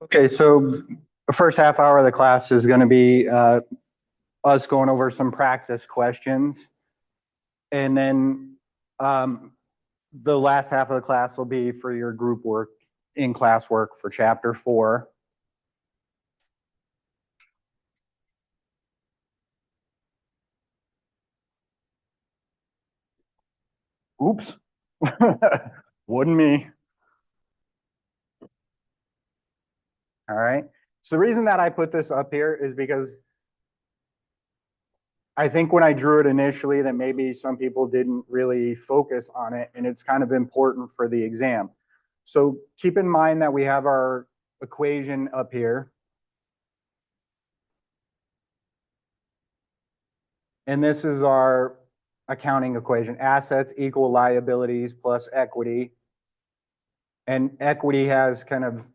Okay, so the first half hour of the class is going to be us going over some practice questions. And then the last half of the class will be for your group work in classwork for chapter 4. Oops. Wouldn't me. All right. So the reason that I put this up here is because I think when I drew it initially that maybe some people didn't really focus on it, and it's kind of important for the exam. So keep in mind that we have our equation up here. And this is our accounting equation. Assets equal liabilities plus equity. And equity has kind of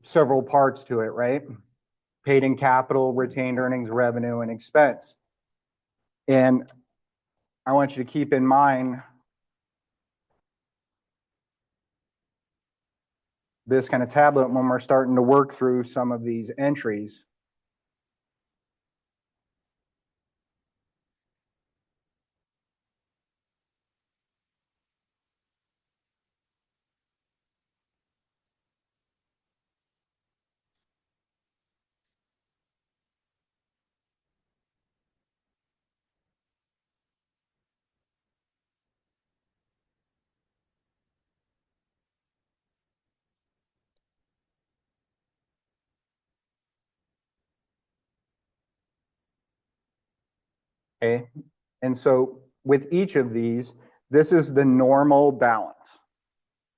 several parts to it, right? Paid in capital, retained earnings, revenue, and expense. And I want you to keep in mind this kind of tablet when we're starting to work through some of these entries. Okay. And so with each of these, this is the normal balance,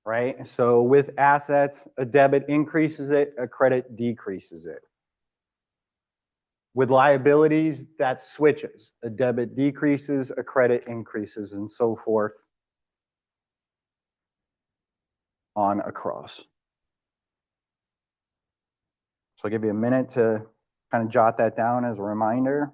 right? So with assets, a debit increases it, a credit decreases it. With liabilities, that switches. A debit decreases, a credit increases, and so forth on across. So I'll give you a minute to kind of jot that down as a reminder.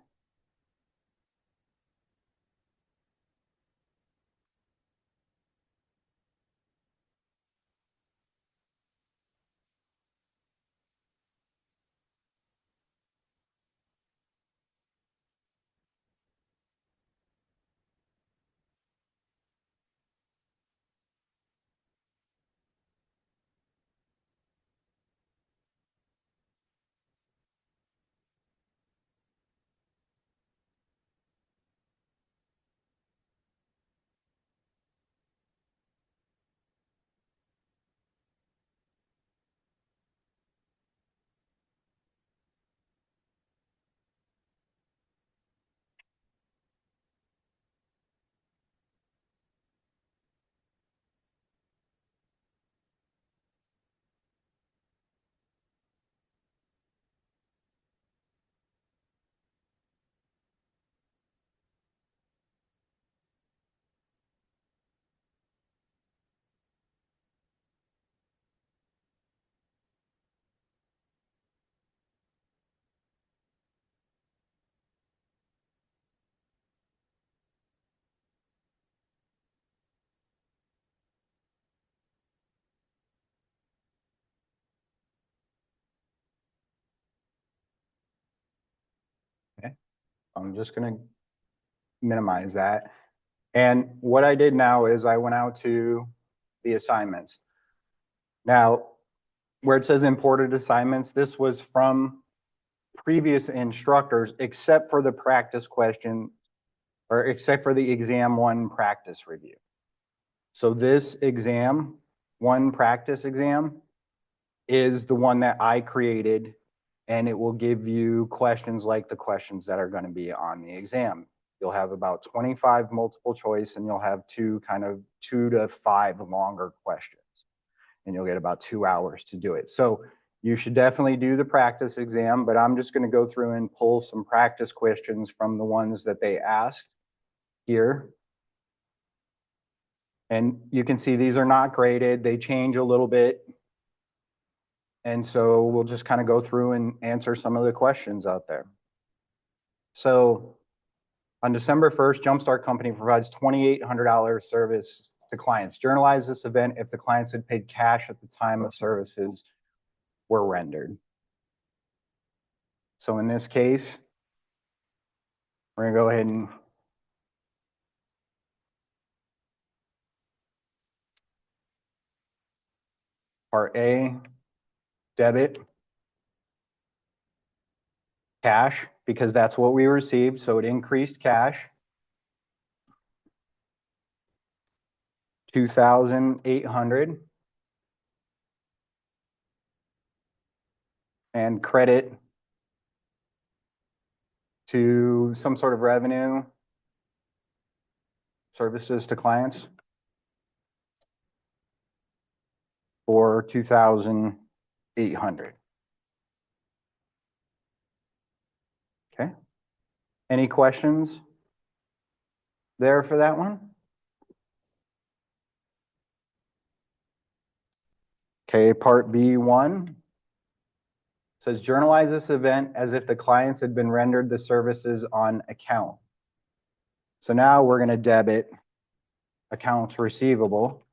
Okay. I'm just going to minimize that. And what I did now is I went out to the assignments. Now, where it says imported assignments, this was from previous instructors, except for the practice question, or except for the exam 1 practice review. So this exam 1 practice exam is the one that I created, and it will give you questions like the questions that are going to be on the exam. You'll have about 25 multiple choice, and you'll have 2 to 5 longer questions, and you'll get about 2 hours to do it. So you should definitely do the practice exam, but I'm just going to go through and pull some practice questions from the ones that they asked here. And you can see these are not graded. They change a little bit. And so we'll just kind of go through and answer some of the questions out there. So on December 1st, Jumpstart Company provides $2,800 service to clients. Journalize this event if the clients had paid cash at the time of services were rendered. So in this case, we're going to go ahead and Part A, debit cash, because that's what we received, so it increased cash. 2,800. And credit to some sort of revenue, services to clients for 2,800. Okay. Any questions there for that one? Okay, part B1 says journalize this event as if the clients had been rendered the services on account. So now we're going to debit accounts receivable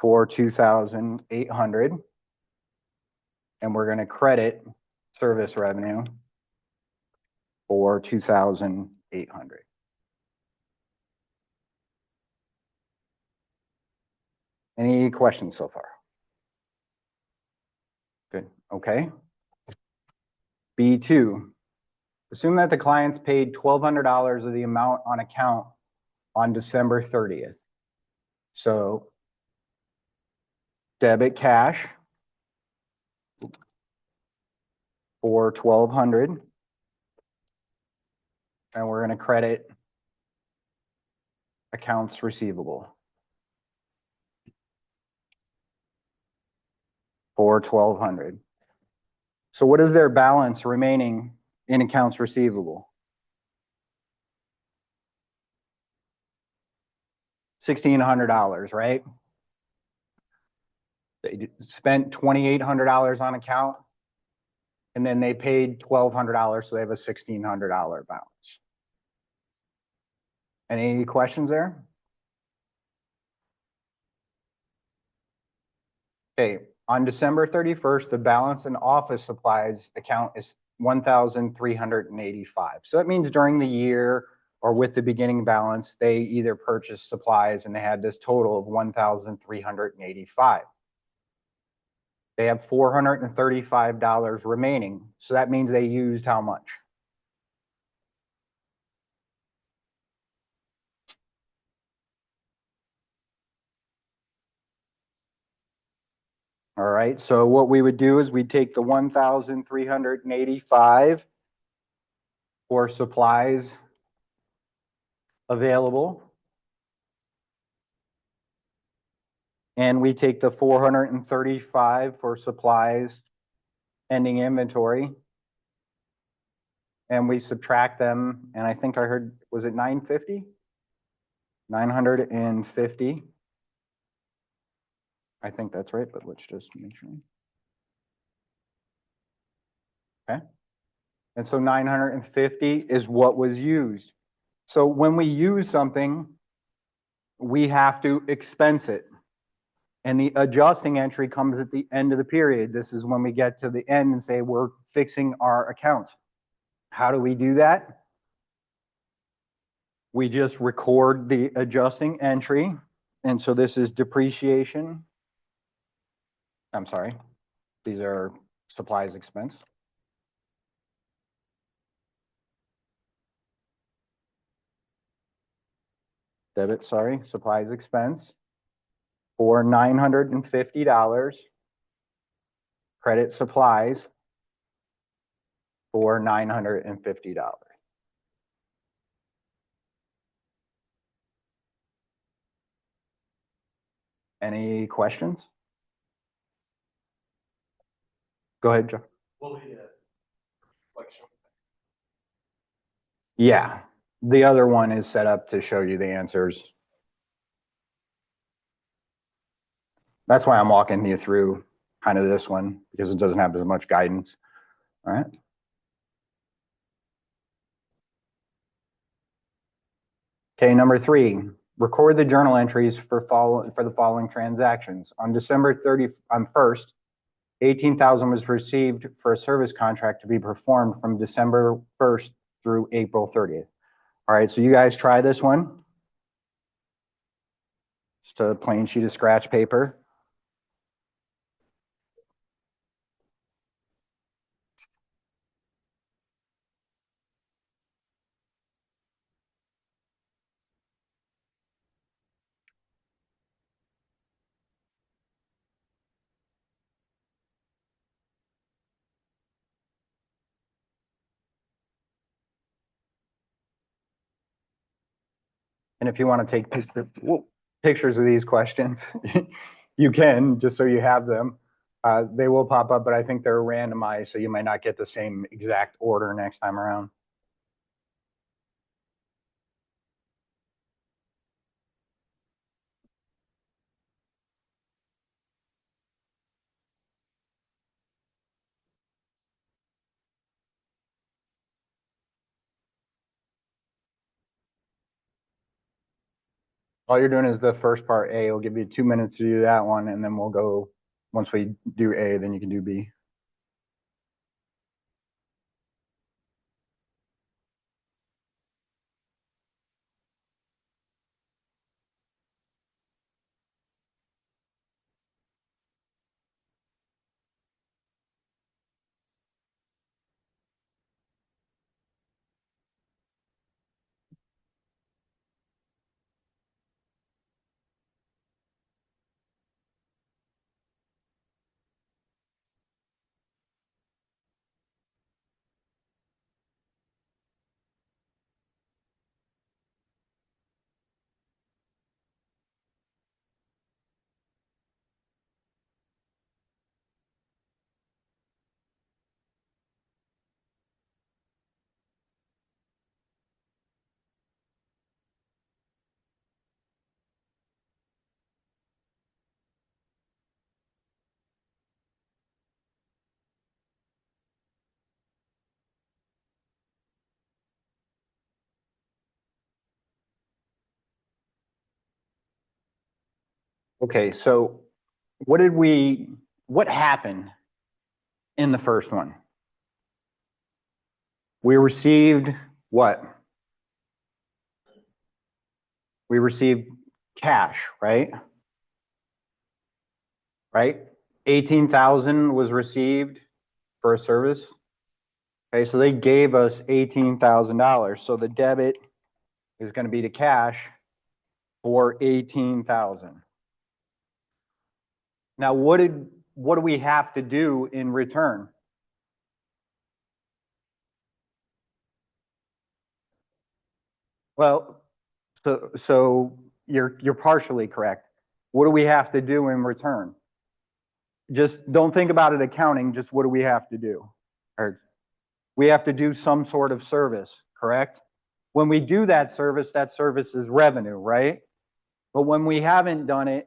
for 2,800, and we're going to credit service revenue for 2,800. Any questions so far? Good. Okay. B2. Assume that the clients paid $1,200 of the amount on account on December 30th. So debit cash for 1,200, and we're going to credit accounts receivable for 1,200. So what is their balance remaining in accounts receivable? $1,600, right? They spent $2,800 on account, and then they paid $1,200, so they have a $1,600 balance. Any questions there? Okay, on December 31st, the balance in office supplies account is $1,385. So that means during the year or with the beginning balance, they either purchased supplies and they had this total of $1,385. They have $435 remaining. So that means they used how much? All right, so what we would do is we'd take the 1,385 for supplies available, and we take the 435 for supplies ending inventory, and we subtract them, and I think I heard, was it 950? 950. I think that's right, but let's just make sure. Okay. And so 950 is what was used. So when we use something, we have to expense it. And the adjusting entry comes at the end of the period. This is when we get to the end and say we're fixing our accounts. How do we do that? We just record the adjusting entry. And so this is depreciation. I'm sorry, these are supplies expense. Debit, sorry, supplies expense for $950. Credit supplies for $950. Any questions? Go ahead, Joe. Yeah, the other one is set up to show you the answers. That's why I'm walking you through kind of this one, because it doesn't have as much guidance. All right. Okay, number 3, record the journal entries for the following transactions. On December 1st, 18,000 was received for a service contract to be performed from December 1st through April 30th. All right, so you guys try this one. Just a plain sheet of scratch paper. And if you want to take pictures of these questions, you can, just so you have them. They will pop up, but I think they're randomized, so you might not get the same exact order next time around. All you're doing is the first part A. It'll give you 2 minutes to do that one, and then we'll go, once we do A, then you can do B. Okay, so what happened in the first one? We received what? We received cash, right? Right? 18,000 was received for a service. Okay, so they gave us $18,000. So the debit is going to be to cash for 18,000. Now, what do we have to do in return? Well, so you're partially correct. What do we have to do in return? Just don't think about it accounting, just what do we have to do? Or we have to do some sort of service, correct? When we do that service is revenue, right? But when we haven't done it,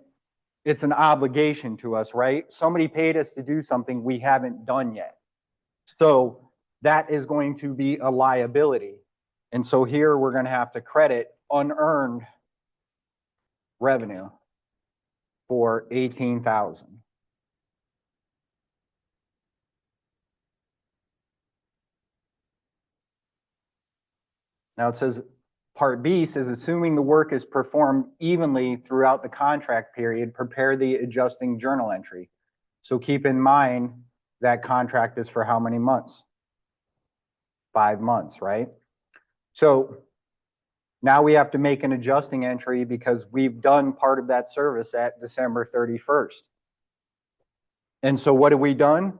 it's an obligation to us, right? Somebody paid us to do something we haven't done yet. So that is going to be a liability. And so here we're going to have to credit unearned revenue for 18,000. Now it says part B says, assuming the work is performed evenly throughout the contract period, prepare the adjusting journal entry. So keep in mind that contract is for how many months? 5 months, right? So now we have to make an adjusting entry because we've done part of that service at December 31st. And so what have we done?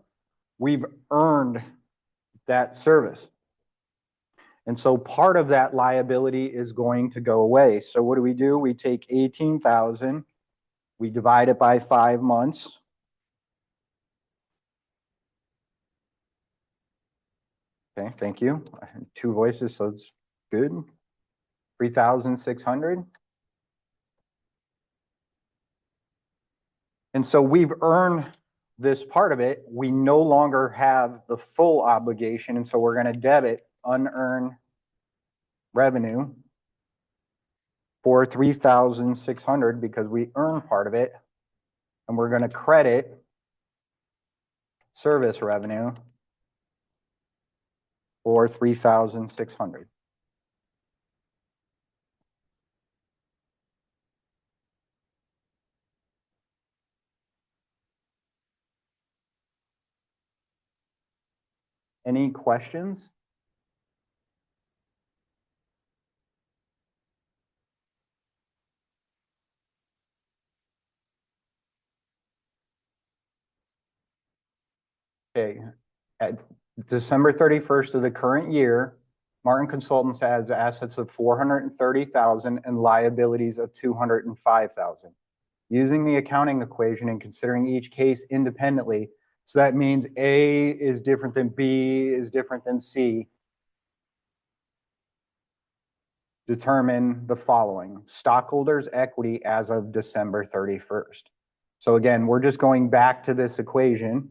We've earned that service. And so part of that liability is going to go away. So what do? We take 18,000, we divide it by 5 months. Okay, thank you. 2 voices, so it's good. 3,600. And so we've earned this part of it. We no longer have the full obligation, and so we're going to debit unearned revenue for 3,600 because we earned part of it, and we're going to credit service revenue or 3,600. Any questions? Okay, at December 31st of the current year, Martin Consultants has assets of 430,000 and liabilities of 205,000. Using the accounting equation and considering each case independently, so that means A is different than B is different than C. Determine the following: stockholders' equity as of December 31st. So again, we're just going back to this equation.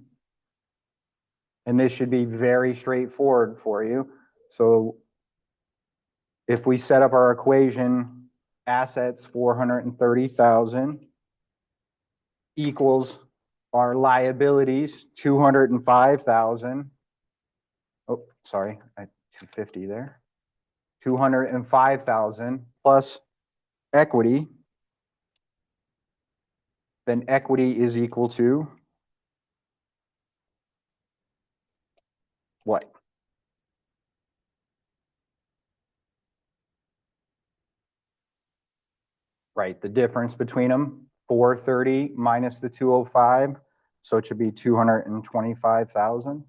And this should be very straightforward for you. So if we set up our equation, assets 430,000 equals our liabilities 205,000. Oh, sorry, I 250 there. 205,000 plus equity, then equity is equal to what? Right, the difference between them, 430 minus the 205, so it should be 225,000.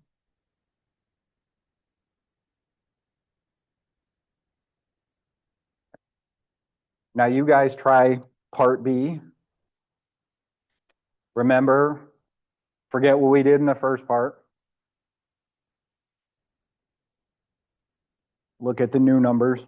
Now you guys try part B. Remember, forget what we did in the first part. Look at the new numbers.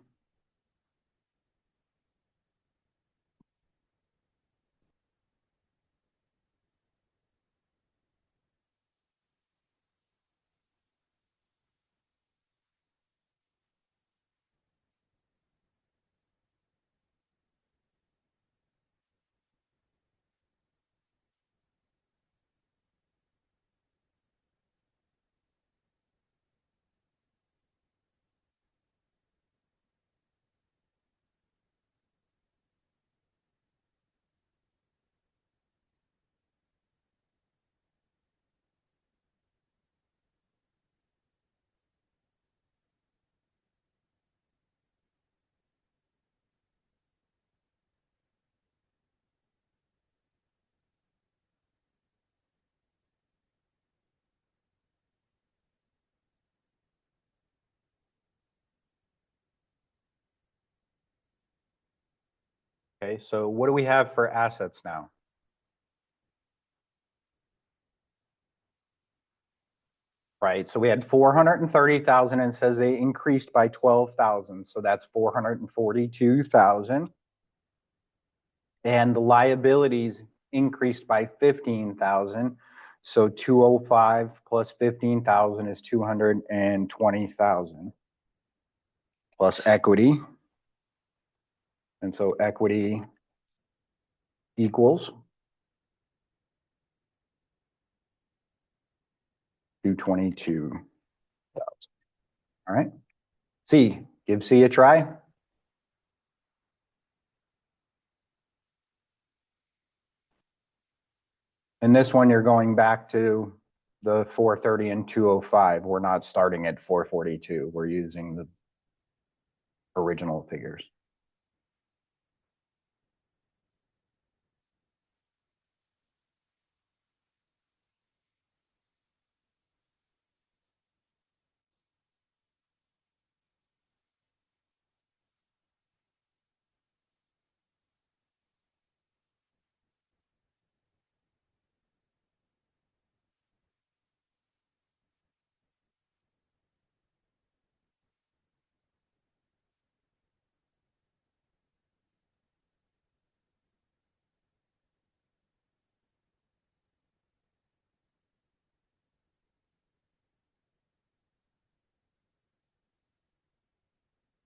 Okay, so what do we have for assets now? Right, so we had 430,000 and it says they increased by 12,000, so that's 442,000. And the liabilities increased by 15,000. So 205 plus 15,000 is 220,000 plus equity. And so equity equals 222,000. All right. C, give C a try. And this one, you're going back to the 430 and 205. We're not starting at 442. We're using the original figures.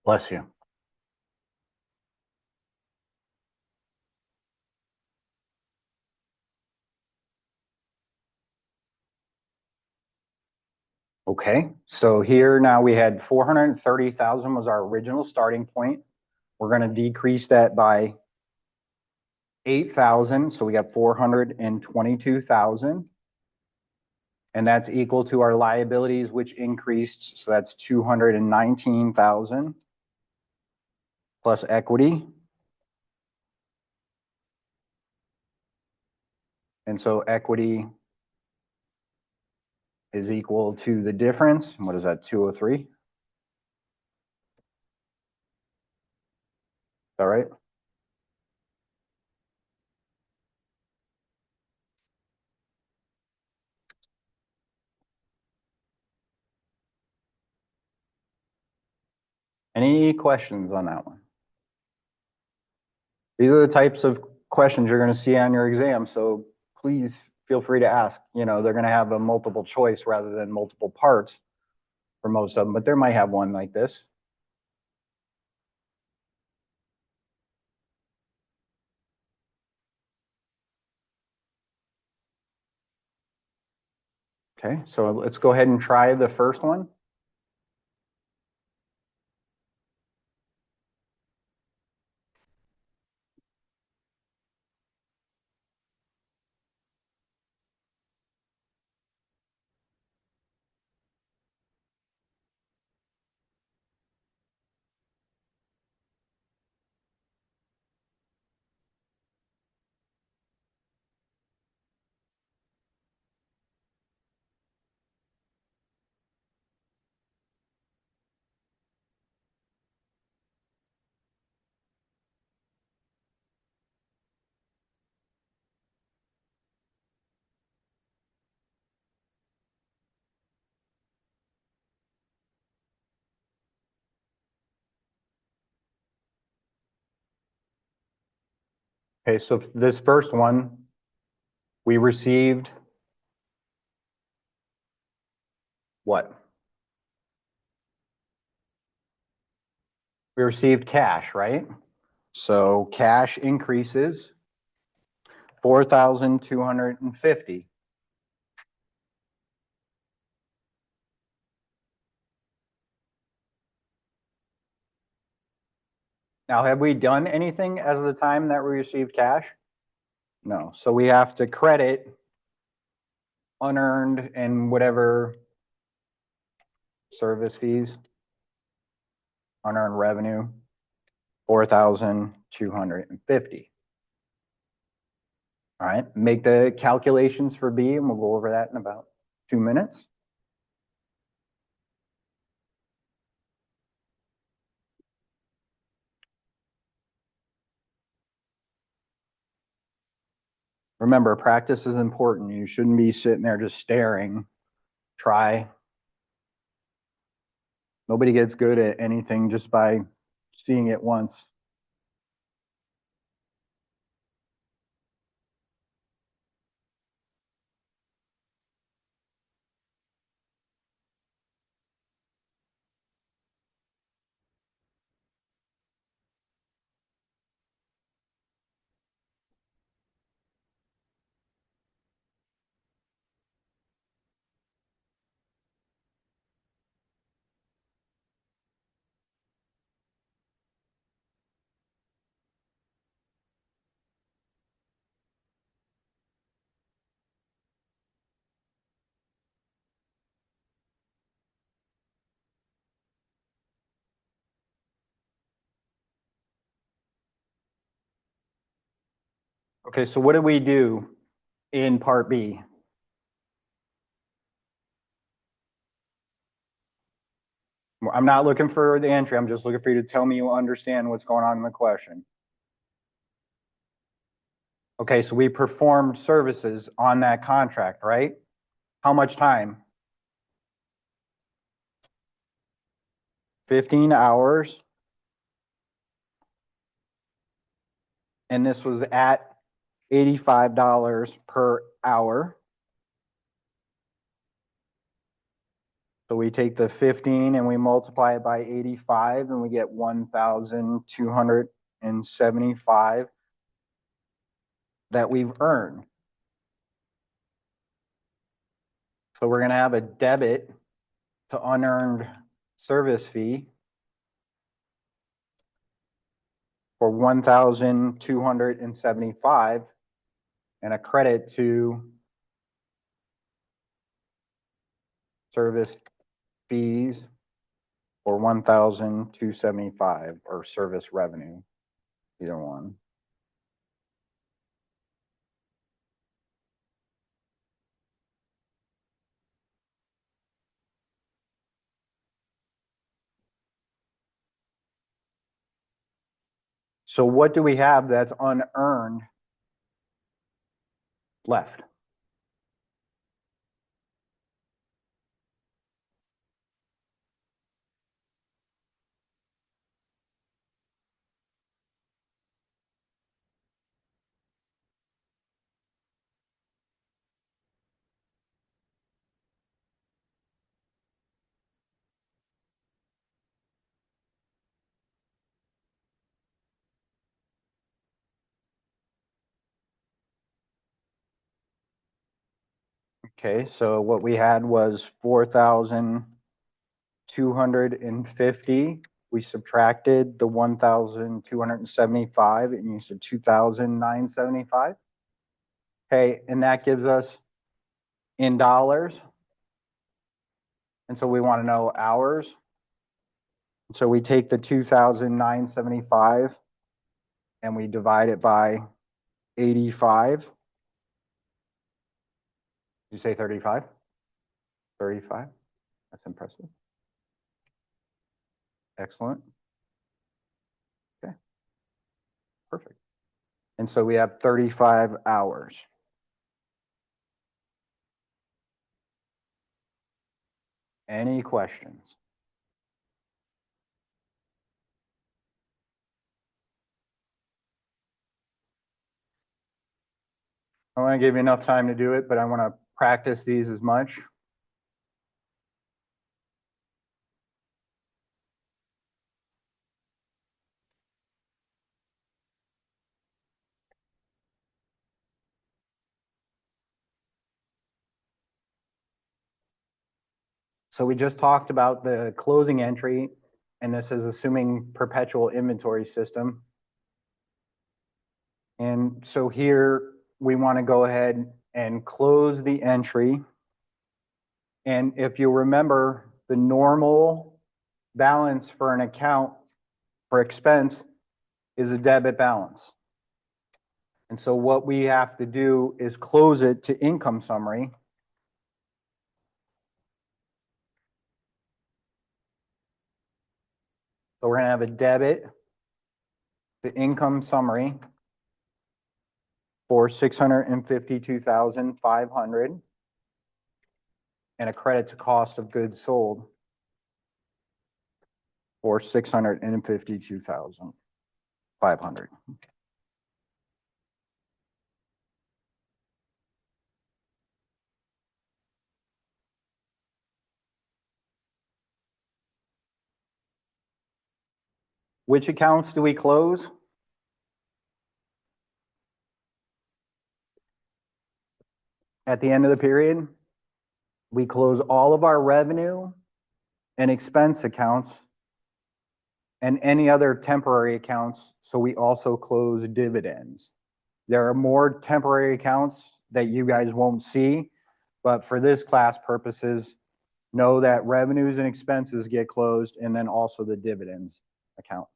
Bless you. Okay, so here now we had 430,000 was our original starting point. We're gonna decrease that by 8,000, so we got 422,000. And that's equal to our liabilities, which increased, so that's 219,000 plus equity. And so equity is equal to the difference. What is that, 203? Is that right? Any questions on that one? These are the types of questions you're going to see on your exam, so please feel free to ask. You know, they're going to have a multiple choice rather than multiple parts for most of them, but there might have one like this. Okay, so let's go ahead and try the first one. Okay, so this first one, we received what? We received cash, right? So cash increases 4,250. Now, have we done anything as the time that we received cash? No. So we have to credit unearned and whatever service fees, unearned revenue, 4,250. All right, make the calculations for B, and we'll go over that in about 2 minutes. Remember, practice is important. You shouldn't be sitting there just staring. Try. Nobody gets good at anything just by seeing it once. Okay, so what did we do in part B? I'm not looking for the entry. I'm just looking for you to tell me you understand what's going on in the question. Okay, so we performed services on that contract, right? How much time? 15 hours. And this was at $85 per hour. So we take the 15 and we multiply it by 85 and we get 1,275 that we've earned. So we're going to have a debit to unearned service fee for 1,275 and a credit to service fees for 1,275 or service revenue, either one. So what do we have that's unearned left? Okay, so what we had was 4,250. We subtracted the 1,275 and you said 2,975. Okay, and that gives us in dollars. And so we want to know hours. So we take the 2,975 and we divide it by 85. Did you say 35? 35. That's impressive. Excellent. Okay. Perfect. And so we have 35 hours. Any questions? I want to give you enough time to do it, but I want to practice these as much. So we just talked about the closing entry, and this is assuming perpetual inventory system. And so here we want to go ahead and close the entry. And if you remember, the normal balance for an account for expense is a debit balance. And so what we have to do is close it to income summary. So we're going to have a debit to income summary for 652,500 and a credit to cost of goods sold for 652,500. Which accounts do we close? At the end of the period, we close all of our revenue and expense accounts and any other temporary accounts. So we also close dividends. There are more temporary accounts that you guys won't see, but for this class purposes, know that revenues and expenses get closed and then also the dividends account.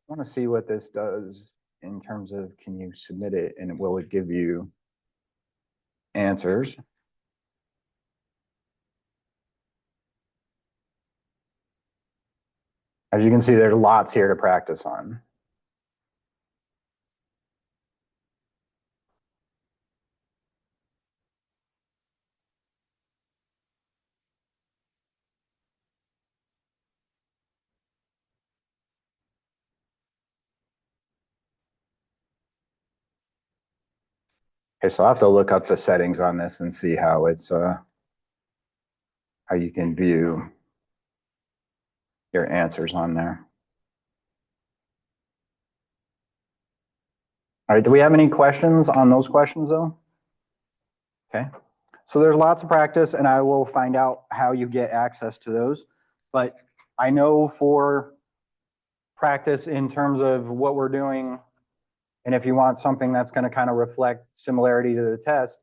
I want to see what this does in terms of, can you submit it and will it give you answers? As you can see, there's lots here to practice on. Okay, so I'll have to look up the settings on this and see how it's how you can view your answers on there. All right, do we have any questions on those questions though? Okay, so there's lots of practice and I will find out how you get access to those. But I know for practice in terms of what we're doing, and if you want something that's going to kind of reflect similarity to the test,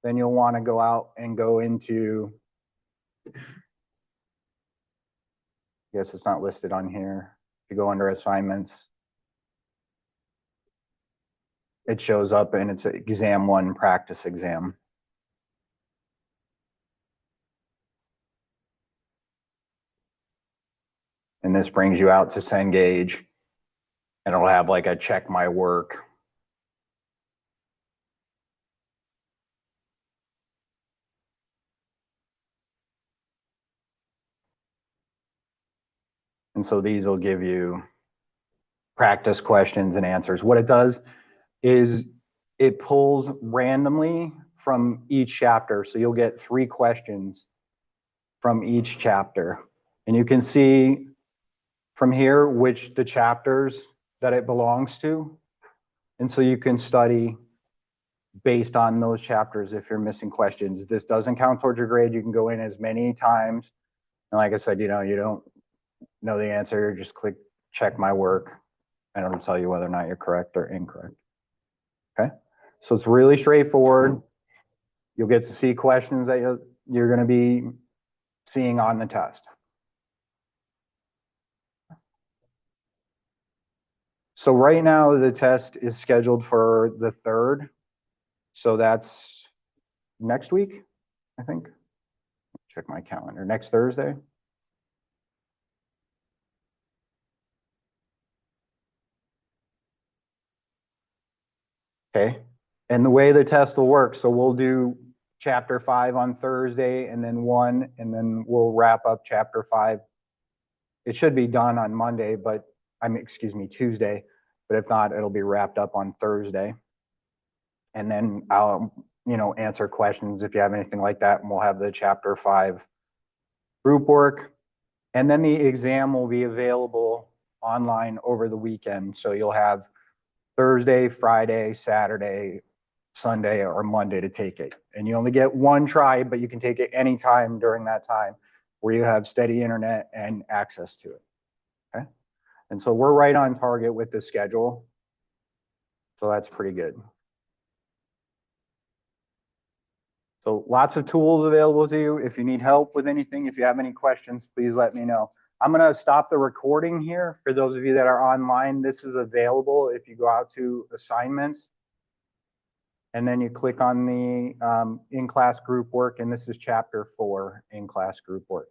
then you'll want to go out and go into, I guess it's not listed on here. If you go under assignments, it shows up and it's exam 1 practice exam. And this brings you out to Cengage, and it'll have like a check my work. And so these will give you practice questions and answers. What it does is it pulls randomly from each chapter. So you'll get 3 questions from each chapter. And you can see from here which the chapters that it belongs to. And so you can study based on those chapters if you're missing questions. This doesn't count towards your grade. You can go in as many times. And like I said, you don't know the answer, just click check my work and it'll tell you whether or not you're correct or incorrect. Okay, so it's really straightforward. You'll get to see questions that you're going to be seeing on the test. So right now the test is scheduled for the 3rd. So that's next week, I think. Check my calendar. Next Thursday. Okay. And the way the test will work, so we'll do chapter 5 on Thursday and then 1, and then we'll wrap up chapter 5. It should be done on Monday, but Tuesday, but if not, it'll be wrapped up on Thursday. And then I'll, answer questions if you have anything like that, and we'll have the chapter 5 group work. And then the exam will be available online over the weekend. So you'll have Thursday, Friday, Saturday, Sunday, or Monday to take it. And you only get 1 try, but you can take it anytime during that time where you have steady internet and access to it. Okay. And so we're right on target with the schedule. So that's pretty good. So lots of tools available to you. If you need help with anything, if you have any questions, please let me know. I'm going to stop the recording here. For those of you that are online, this is available if you go out to assignments. And then you click on the in-class group work, and this is chapter 4, in-class group work.